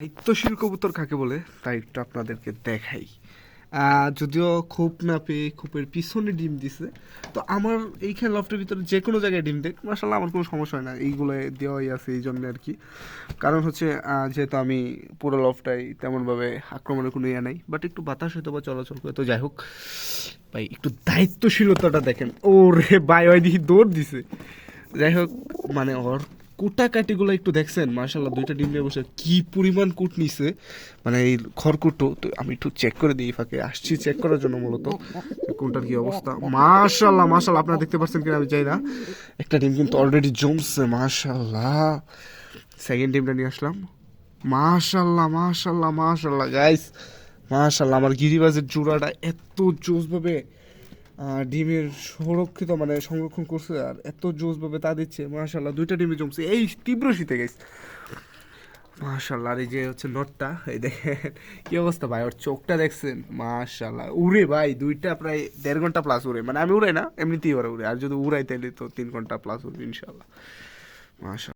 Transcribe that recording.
দায়িত্বশীল কবুতর কাকে বলে তাই একটু আপনাদেরকে দেখাই। যদিও খোপ না পেয়ে খোপের পিছনে ডিম দিছে, তো আমার এইখানে লফটের ভিতরে যে কোনো জায়গায় ডিম দেখ মাসাল্লাহ আমার কোনো সমস্যা হয় না, এইগুলো দেওয়াই আছে এই জন্য আর কি। কারণ হচ্ছে যেহেতু আমি পুরো লফটাই তেমনভাবে আক্রমণের কোনো ইয়ে নাই, বাট একটু বাতাস হয়তো বা চলাচল করে, তো যাই হোক ভাই একটু দায়িত্বশীলতাটা দেখেন। ও রে ভাই ওই দিকে দৌড় দিছে। যাই হোক মানে ওর কুটাকাটিগুলো একটু দেখছেন, মার্শাল্লাহ দুইটা ডিম নিয়ে বসে কি পরিমাণ কুট নিছে, মানে এই খড়কুটো। তো আমি একটু চেক করে দিই, ফাঁকে আসছি চেক করার জন্য মূলত কোনটার কি অবস্থা। মার্শাল্লাহ মার্শাল্লাহ, আপনারা দেখতে পাচ্ছেন কিনা আমি চাই না, একটা ডিম কিন্তু অলরেডি জমছে মার্শাল্লাহ। সেকেন্ড ডিমটা নিয়ে আসলাম। মার্শাল্লাহ মার্শাল্লাহ মার্শাল্লাহ গাইস, মার্শাল্লাহ আমার গিরিবাজের জোড়াটা এত জোসভাবে ডিমের সুরক্ষিত মানে সংরক্ষণ করছে আর এত জোসভাবে তা দিচ্ছে, মাশাল্লাহ দুইটা ডিমে জমছে এই তীব্র শীতে গাইস। মাশাল্লাহ, আর এই যে হচ্ছে নটটা, এই দেখেন কি অবস্থা ভাই, ওর চোখটা দেখছেন, মাশাল্লাহ উড়ে ভাই, দুইটা প্রায় 1.5 ঘন্টা প্লাস উড়ে, মানে আমি উড়াই না এমনিতেই ওরা উড়ে, আর যদি উড়াই তাহলে তো 3 ঘন্টা প্লাস উড়বে ইনশাল্লাহ। মাশাল্লাহ।